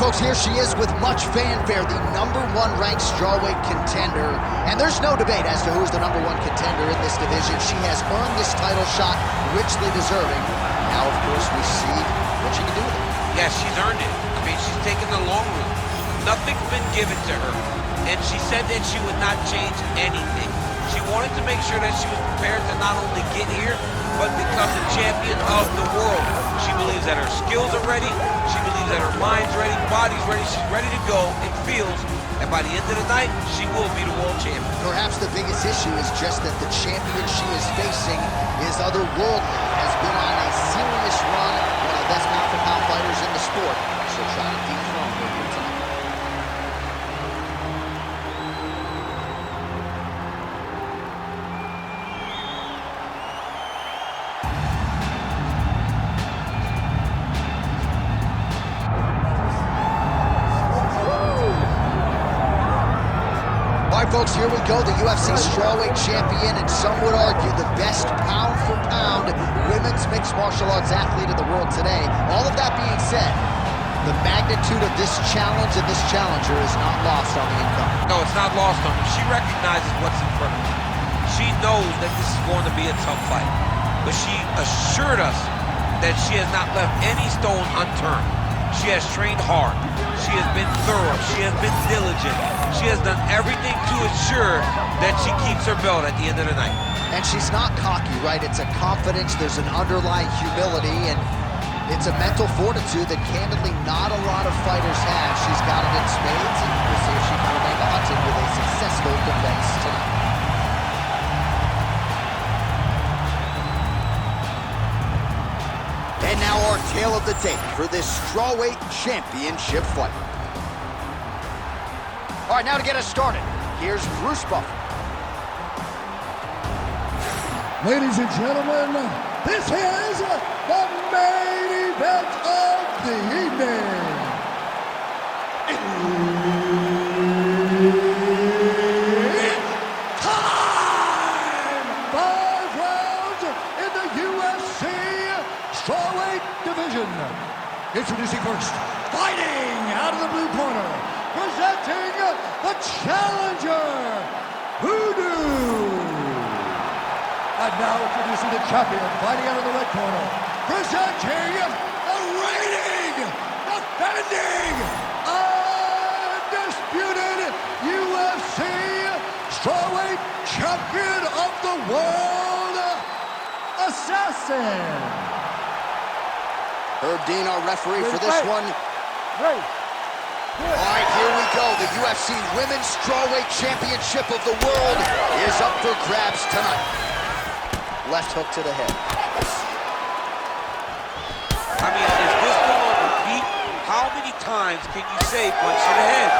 folks, here she is with much fanfare, the #1 ranked strawweight contender. And there's no debate as to who's the #1 contender in this division. She has earned this title shot, richly deserving. Now, of course, we see what she can do with it. Yes, she's earned it. I mean, she's taken the long route. Nothing's been given to her. And she said that she would not change anything. She wanted to make sure that she was prepared to not only get here, but become the champion of the world. She believes that her skills are ready. She believes that her mind's ready, body's ready. She's ready to go and feels that by the end of the night, she will be the world champion. Perhaps the biggest issue is just that the champion she is facing is otherworldly, has been on a serious run, one of the best pound-for-pound fighters in the sport. She'll try to dethrone her here tonight. Folks, here we go, the UFC strawweight champion, and some would argue the best pound-for-pound women's mixed martial arts athlete in the world today. All of that being said, the magnitude of this challenge and this challenger is not lost on the incomer. No, it's not lost on her. She recognizes what's in front of her. She knows that this is going to be a tough fight. But she assured us that she has not left any stone unturned. She has trained hard. She has been thorough. She has been diligent. She has done everything to ensure that she keeps her belt at the end of the night. And she's not cocky, right? It's a confidence, there's an underlying humility, and it's a mental fortitude that candidly not a lot of fighters have. She's got it in spades, and we'll see if she can remain haunted with a successful defense tonight. And now our tale of the tape for this strawweight championship fight. All right, now to get us started, here's Bruce Buffer. Ladies and gentlemen, this is the main event of the evening. It's time! 5 rounds in the UFC strawweight division. Introducing first, fighting out of the blue corner, presenting the challenger, Hoodoo. And now introducing the champion, fighting out of the red corner, presenting the reigning, defending, undisputed UFC strawweight champion of the world, Assassin. Herb Dean, our referee for this one. Ready. All right, here we go. The UFC Women's Strawweight Championship of the world is up for grabs tonight. Left hook to the head. I mean, is this one on repeat? How many times can you say punch to the head?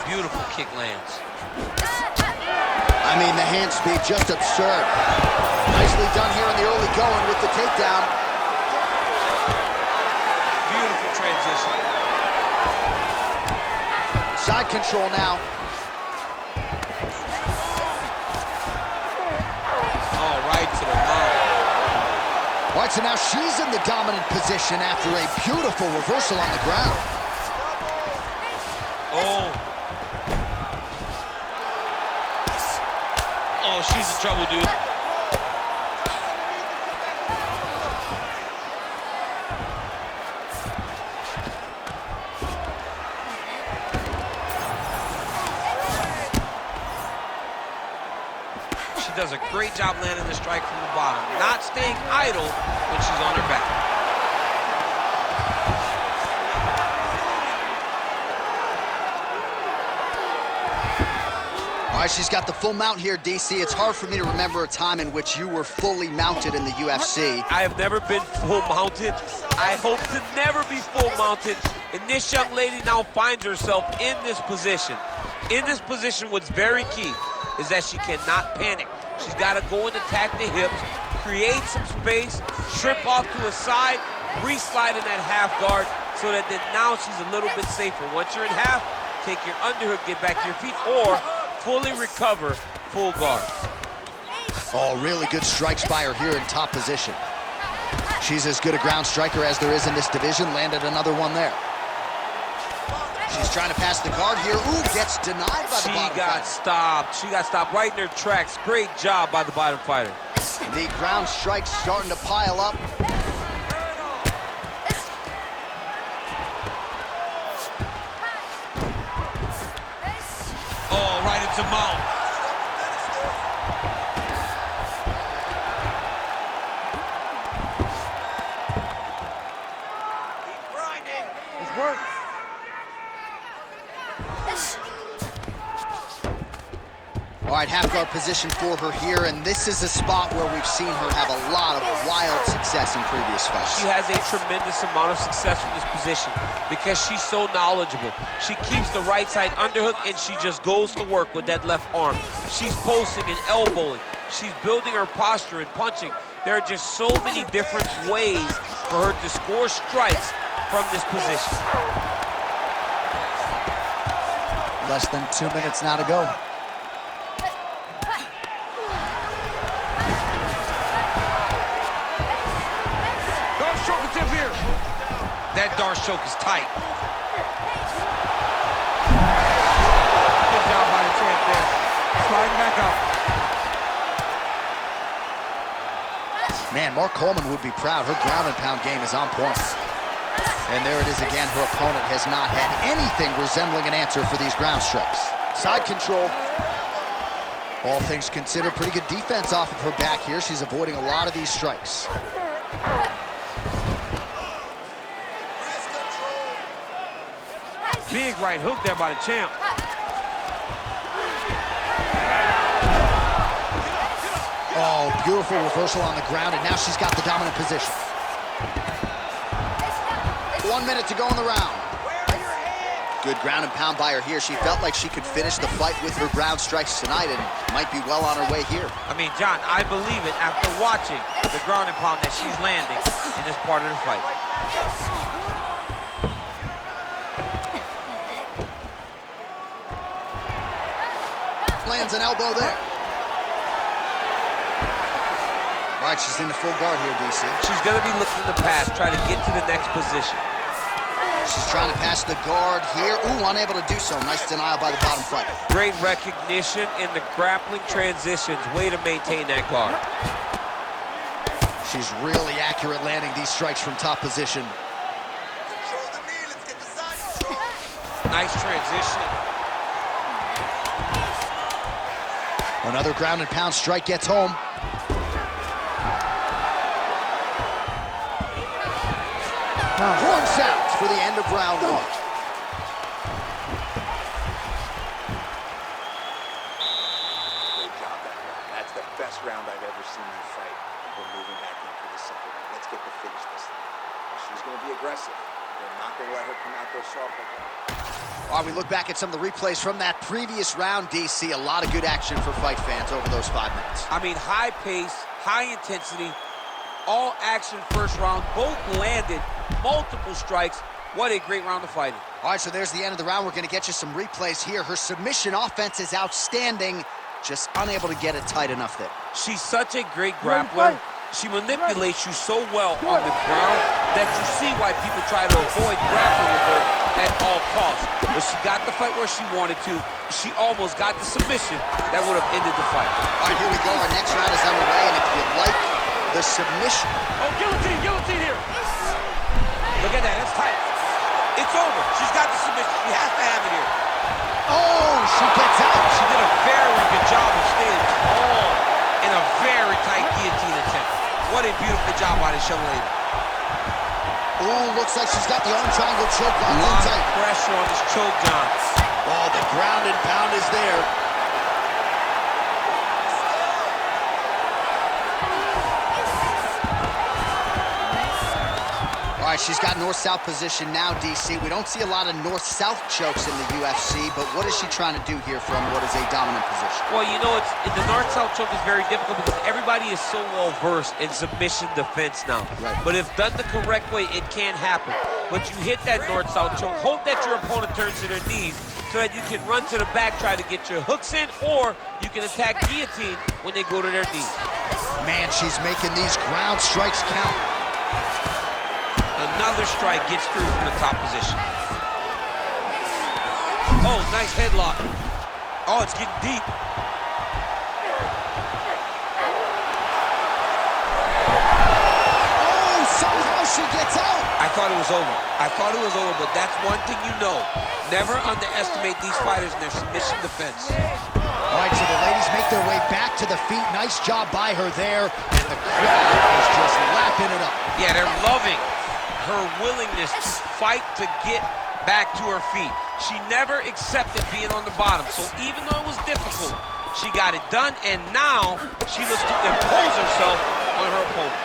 Beautiful kick lands. I mean, the hand speed just absurd. Nicely done here in the early going with the takedown. Beautiful transition. Side control now. Oh, right to the mouth. All right, so now she's in the dominant position after a beautiful reversal on the ground. Oh. Oh, she's in trouble, dude. She does a great job landing the strike from the bottom, not staying idle when she's on her back. All right, she's got the full mount here, DC. It's hard for me to remember a time in which you were fully mounted in the UFC. I have never been full mounted. I hope to never be full mounted. And this young lady now finds herself in this position. In this position, what's very key is that she cannot panic. She's got to go and attack the hips, create some space, strip off to a side, re-slide in that half guard so that then now she's a little bit safer. Once you're in half, take your underhook, get back to your feet, or fully recover full guard. Oh, really good strikes by her here in top position. She's as good a ground striker as there is in this division. Landed another one there. She's trying to pass the guard here. Ooh, gets denied by the bottom fighter. She got stopped right in her tracks. Great job by the bottom fighter. The ground strikes starting to pile up. Oh, right into mount. Keep grinding. It's work. All right, half guard position for her here, and this is a spot where we've seen her have a lot of wild success in previous fights. She has a tremendous amount of success from this position because she's so knowledgeable. She keeps the right side underhook, and she just goes to work with that left arm. She's posting and elbowing. She's building her posture and punching. There are just so many different ways for her to score strikes from this position. Less than 2 minutes now to go. That Darce choke is tight. Good job by the champ there. Sliding back up. Man, Mark Coleman would be proud. Her ground and pound game is on point. And there it is again. Her opponent has not had anything resembling an answer for these ground strikes. Side control. All things considered, pretty good defense off of her back here. She's avoiding a lot of these strikes. Big right hook there by the champ. Oh, beautiful reversal on the ground, and now she's got the dominant position. 1 minute to go in the round. Good ground and pound by her here. She felt like she could finish the fight with her ground strikes tonight and might be well on her way here. I mean, John, I believe it after watching the ground and pound that she's landing in this part of the fight. Lands an elbow there. All right, she's in the full guard here, DC. She's going to be looking to pass, try to get to the next position. She's trying to pass the guard here. Ooh, unable to do so. Nice denial by the bottom fighter. Great recognition in the grappling transitions. Way to maintain that guard. She's really accurate landing these strikes from top position. Nice transition. Another ground and pound strike gets home. Horn sounds for the end of round one. Great job that round. That's the best round I've ever seen you fight. We're moving back in for the second. Let's get to finish this thing. She's going to be aggressive. They're not going to let her come out there soft like that. All right, we look back at some of the replays from that previous round, DC. A lot of good action for fight fans over those 5 minutes. I mean, high pace, high intensity, all action first round. Both landed multiple strikes. What a great round of fighting. All right, so there's the end of the round. We're going to get you some replays here. Her submission offense is outstanding, just unable to get it tight enough there. She's such a great grappler. She manipulates you so well on the ground that you see why people try to avoid grappling with her at all costs. But she got the fight where she wanted to. She almost got the submission that would have ended the fight. All right, here we go. Our next round is underway, and if you like the submission... Oh, guillotine, guillotine here. Look at that, that's tight. It's over. She's got the submission. She has to have it here. Oh, she gets out. She did a very good job of staying tall in a very tight guillotine attempt. What a beautiful job by this young lady. Ooh, looks like she's got the arm triangle choke locked in A lot of tight. pressure on this choke, John. Oh, the ground and pound is there. All right, she's got north-south position now, DC. We don't see a lot of north-south chokes in the UFC, but what is she trying to do here from what is a dominant position? Well, you know, the north-south choke is very difficult because everybody is so well-versed in submission defense now. Right. But if done the correct way, it can happen. But you hit that north-south choke, hope that your opponent turns to their knees so that you can run to the back, try to get your hooks in, or you can attack guillotine when they go to their knees. Man, she's making these ground strikes count. Another strike gets through from the top position. Oh, nice headlock. Oh, it's getting deep. Oh, somehow she gets out. I thought it was over. I thought it was over, but that's one thing you know. Never underestimate these fighters in their submission defense. All right, so the ladies make their way back to the feet. Nice job by her there, and the crowd is just lapping it up. Yeah, they're loving her willingness to fight to get back to her feet. She never accepted being on the bottom, so even though it was difficult, she got it done, and now she looks to impose herself on her opponent.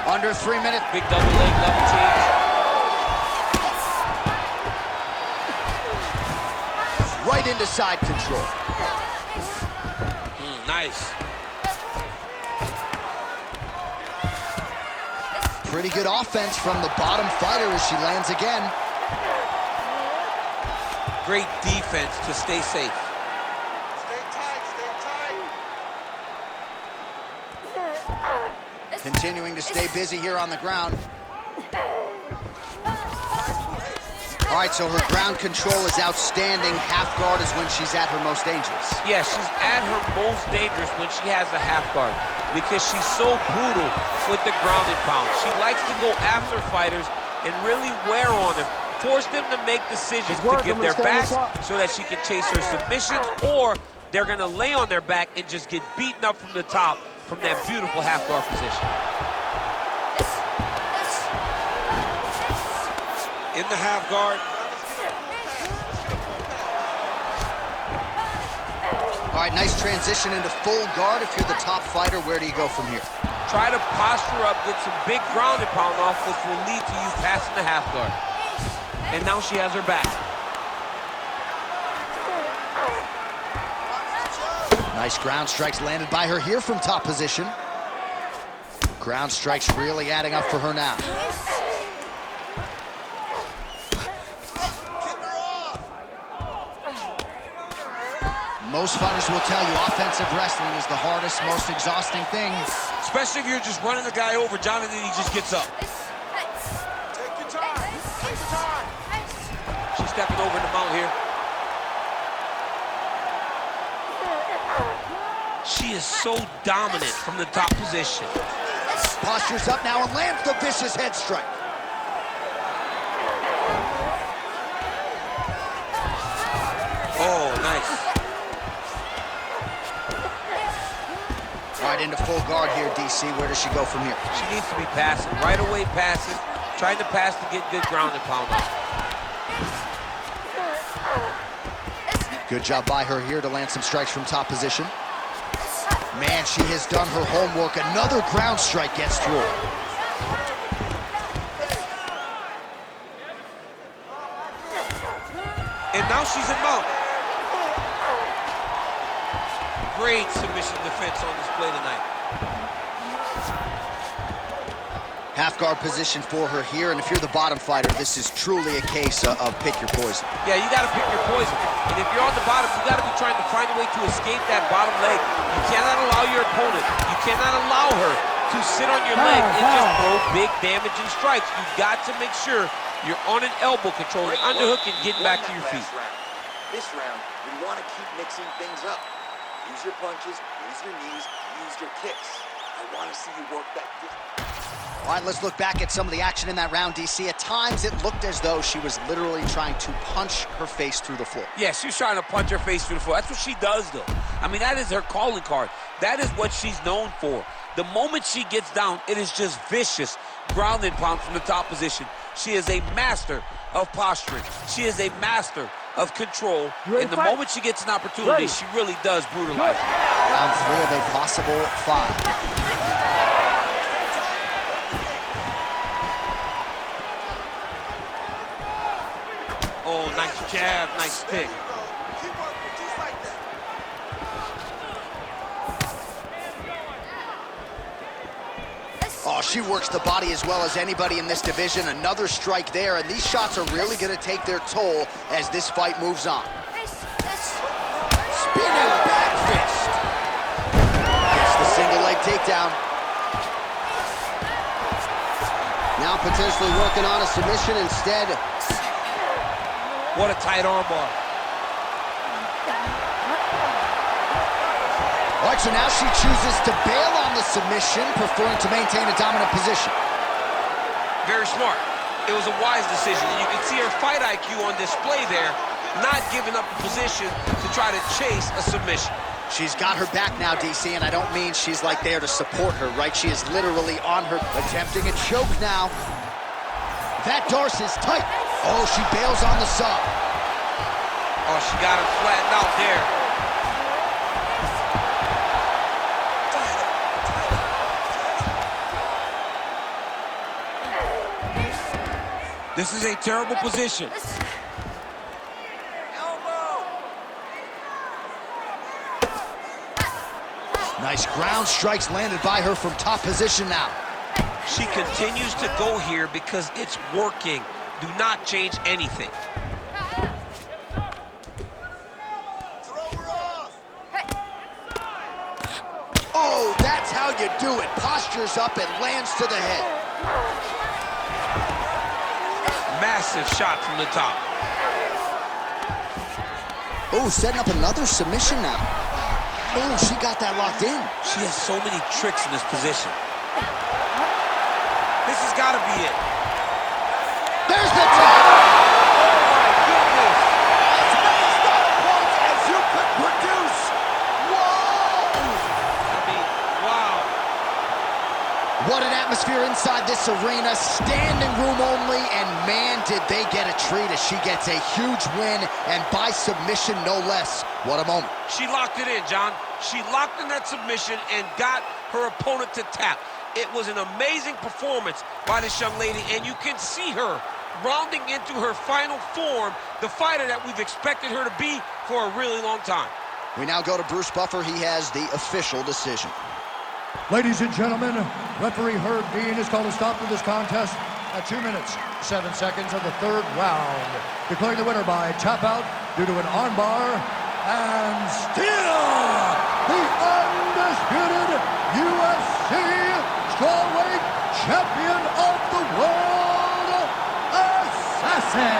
Under 3 minutes. Big double leg, double teams. Right into side control. Nice. Pretty good offense from the bottom fighter as she lands again. Great defense to stay safe. Stay tight, stay tight. Continuing to stay busy here on the ground. All right, so her ground control is outstanding. Half guard is when she's at her most dangerous. Yeah, she's at her most dangerous when she has a half guard because she's so brutal with the ground and pound. She likes to go after fighters and really wear on them, force them to make decisions to give their backs so that she can chase her submissions, or they're going to lay on their back and just get beaten up from the top from that beautiful half guard position. In the half guard. All right, nice transition into full guard. If you're the top fighter, where do you go from here? Try to posture up, get some big ground and pound off, which will lead to you passing the half guard. And now she has her back. Nice ground strikes landed by her here from top position. Ground strikes really adding up for her now. Most fighters will tell you offensive wrestling is the hardest, most exhausting thing. Especially if you're just running the guy over, Jonathan, he just gets up. Take your time, take your time. She's stepping over the mount here. She is so dominant from the top position. Postures up now and lands the vicious head strike. Oh, nice. Right into full guard here, DC. Where does she go from here? She needs to be passing, right away passing, trying to pass to get good ground and pound off. Good job by her here to land some strikes from top position. Man, she has done her homework. Another ground strike gets through. And now she's in mount. Great submission defense on display tonight. Half guard position for her here, and if you're the bottom fighter, this is truly a case of pick your poison. Yeah, you gotta pick your poison. And if you're on the bottom, you gotta be trying to find a way to escape that bottom leg. You cannot allow your opponent, you cannot allow her to sit on your leg and just throw big damaging strikes. You've got to make sure you're on an elbow control, an underhook, and getting back to your feet. This round, we want to keep mixing things up. Use your punches, use your knees, use your kicks. I want to see you work that. All right, let's look back at some of the action in that round, DC. At times, it looked as though she was literally trying to punch her face through the floor. Yeah, she's trying to punch her face through the floor. That's what she does, though. I mean, that is her calling card. That is what she's known for. The moment she gets down, it is just vicious ground and pound from the top position. She is a master of posturing. She is a master of control. And the moment she gets an opportunity, she really does brutalize. Round 3 of a possible 5. Oh, nice jab, nice stick. Keep working just like that. Oh, she works the body as well as anybody in this division. Another strike there, and these shots are really going to take their toll as this fight moves on. Spinning back fist. Gets the single leg takedown. Now potentially working on a submission instead. What a tight armbar. All right, so now she chooses to bail on the submission, preferring to maintain a dominant position. Very smart. It was a wise decision. And you can see her fight IQ on display there, not giving up a position to try to chase a submission. She's got her back now, DC, and I don't mean she's like there to support her, right? She is literally on her, attempting a choke now. That Darce is tight. Oh, she bails on the sub. Oh, she got him flattened out there. This is a terrible position. Nice ground strikes landed by her from top position now. She continues to go here because it's working. Do not change anything. Oh, that's how you do it. Postures up and lands to the head. Massive shot from the top. Oh, setting up another submission now. Oh, she got that locked in. She has so many tricks in this position. This has got to be it. There's the tap. Oh, my goodness. As many stop points as you could produce. Whoa! I mean, wow. What an atmosphere inside this arena. Standing room only, and man, did they get a treat as she gets a huge win, and by submission, no less. What a moment. She locked it in, John. She locked in that submission and got her opponent to tap. It was an amazing performance by this young lady, and you can see her rounding into her final form, the fighter that we've expected her to be for a really long time. We now go to Bruce Buffer. He has the official decision. Ladies and gentlemen, referee Herb Dean has called a stop to this contest at 2 minutes, 7 seconds of the third round, declaring the winner by tap out due to an armbar, and still the undisputed UFC strawweight champion of the world, Assassin.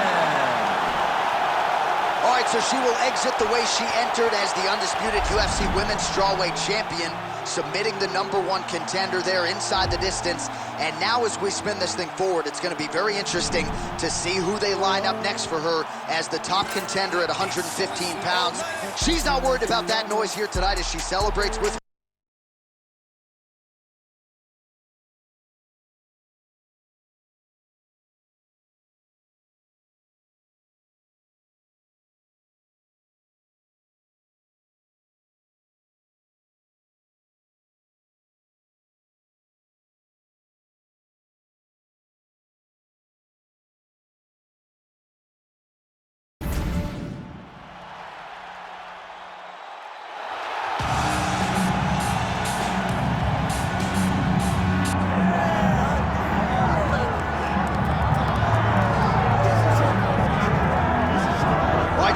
All right, so she will exit the way she entered as the undisputed UFC Women's Strawweight Champion, submitting the #1 contender there inside the distance. And now as we spin this thing forward, it's going to be very interesting to see who they line up next for her as the top contender at 115 pounds. She's not worried about that noise here tonight as she celebrates with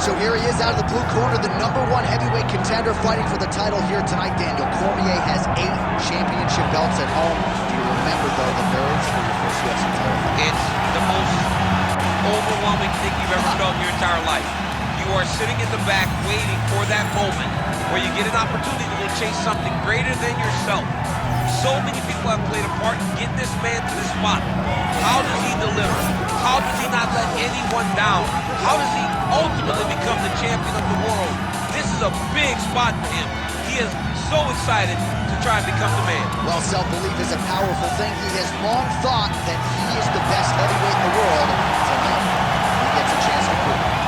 So here he is out of the blue corner, the #1 heavyweight contender fighting for the title here tonight. Daniel Cormier has 8 championship belts at home. Do you remember, though, the nerves for your first UFC title? It's the most overwhelming thing you've ever felt in your entire life. You are sitting in the back waiting for that moment where you get an opportunity to chase something greater than yourself. So many people have played a part in getting this man to this spot. How does he deliver? How does he not let anyone down? How does he ultimately become the champion of the world? This is a big spot for him. He is so excited to try and become the man. Well, self-belief is a powerful thing. He has long thought that he is the best heavyweight in the world. Tonight, he gets a chance to prove it.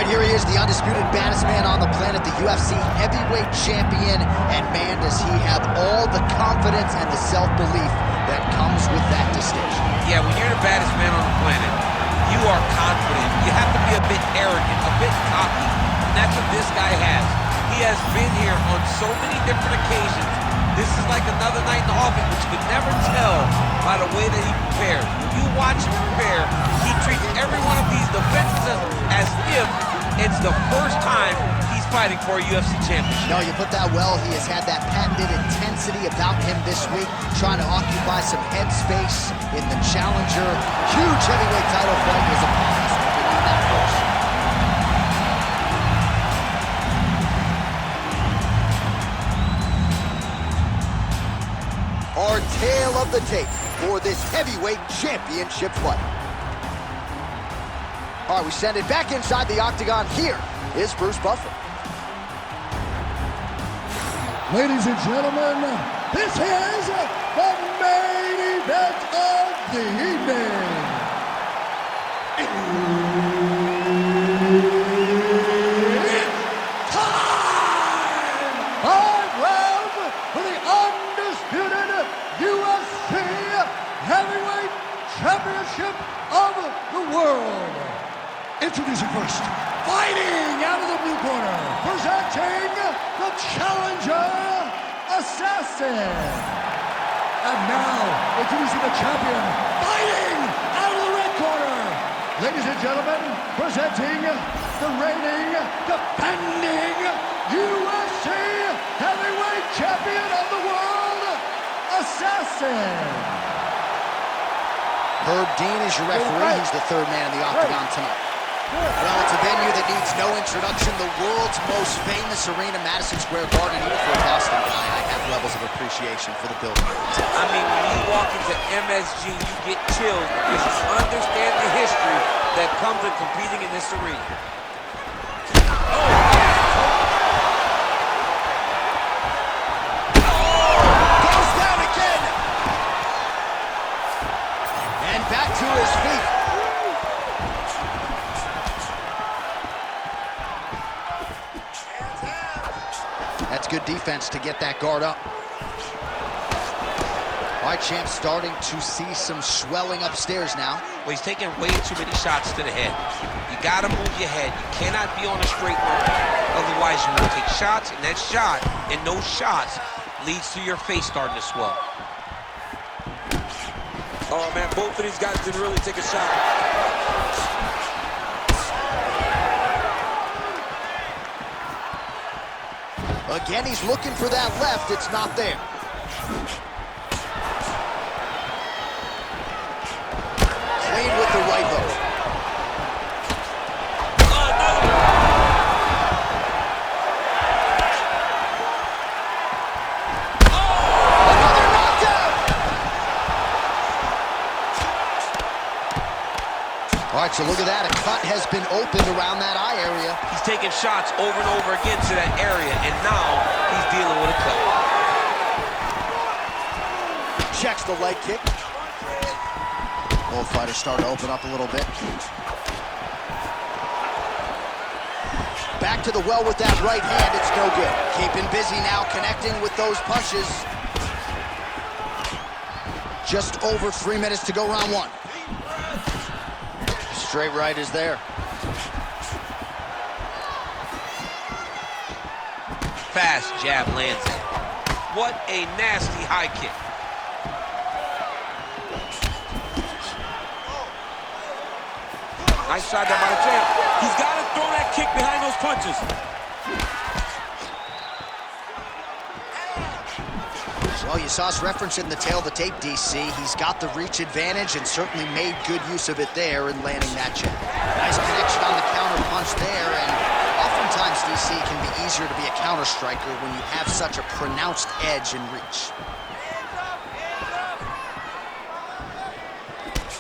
Here he is, the undisputed baddest man on the planet, the UFC heavyweight champion, and man, does he have all the confidence and the self-belief that comes with that distinction. Yeah, when you're the baddest man on the planet, you are confident. You have to be a bit arrogant, a bit cocky, and that's what this guy has. He has been here on so many different occasions This is like another night in the office, but you could never tell by the way that he prepares. When you watch him prepare, he treats every one of these defenses as if it's the first time he's fighting for a UFC championship. No, you put that well. He has had that patented intensity about him this week, trying to occupy some headspace in the challenger. Huge heavyweight title fight was upon us. Continuing that course. Our tale of the tape for this heavyweight championship fight. All right, we send it back inside the octagon. Here is Bruce Buffer. Ladies and gentlemen, this is the main event of the evening. It's time! 5 rounds for the undisputed UFC Heavyweight Championship of the world. Introducing first, fighting out of the blue corner, presenting the challenger, Assassin. And now, introducing the champion, fighting out of the red corner. Ladies and gentlemen, presenting the reigning, defending UFC Heavyweight Champion of the world, Assassin. Herb Dean is your referee. He's the third man in the octagon tonight. Well, it's a venue that needs no introduction. The world's most famous arena, Madison Square Garden. Even for a Boston guy, I have levels of appreciation for the building. I mean, when you walk into MSG, you get chills because you understand the history that comes with competing in this arena. Goes down again. And back to his feet. That's good defense to get that guard up. All right, champ, starting to see some swelling upstairs now. Well, he's taking way too many shots to the head. You gotta move your head. You cannot be on a straight line. Otherwise, you will take shots, and that shot and those shots leads to your face starting to swell. Oh, man, both of these guys didn't really take a shot. Again, he's looking for that left. It's not there. Clean with the right hook. Another knockdown! All right, so look at that. A cut has been opened around that eye area. He's taking shots over and over again to that area, and now he's dealing with a cut. Checks the leg kick. Both fighters starting to open up a little bit. Back to the well with that right hand. It's no good. Keeping busy now, connecting with those punches. Just over 3 minutes to go, round one. Straight right is there. Fast jab lands it. What a nasty high kick. Nice shot there by the champ. He's got to throw that kick behind those punches. Well, you saw us reference it in the tail of the tape, DC. He's got the reach advantage and certainly made good use of it there in landing that jab. Nice connection on the counter punch there, and oftentimes, DC, it can be easier to be a counter striker when you have such a pronounced edge and reach.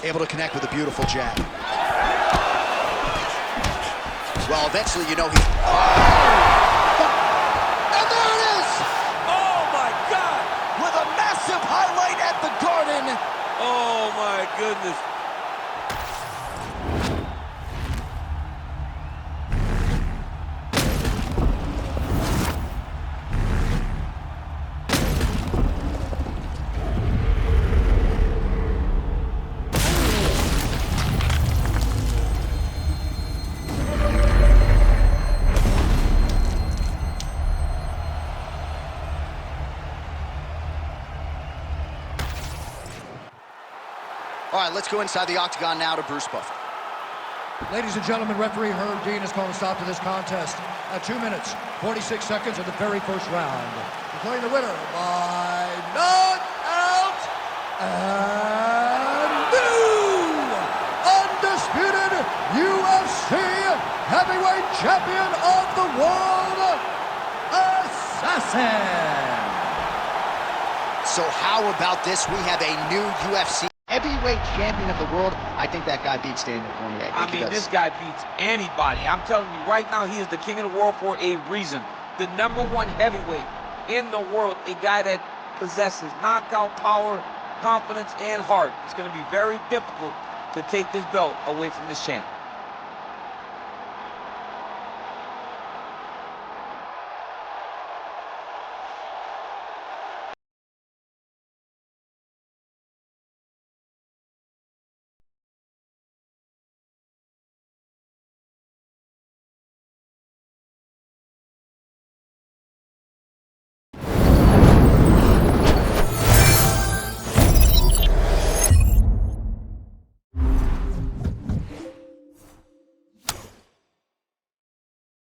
Able to connect with a beautiful jab. Well, eventually, you know, And there it is! Oh, my God! With a massive highlight at the Garden. Oh, my goodness. All right, let's go inside the octagon now to Bruce Buffer. Ladies and gentlemen, referee Herb Dean has called a stop to this contest at 2 minutes, 46 seconds of the very first round. Declaring the winner by knockout and new undisputed UFC heavyweight champion of the world, Assassin. So how about this? We have a new UFC heavyweight champion of the world. I think that guy beats Daniel Cormier. I mean, this guy beats anybody. I'm telling you, right now, he is the king of the world for a reason. The #1 heavyweight in the world, a guy that possesses knockout power, confidence, and heart. It's going to be very difficult to take this belt away from this champ.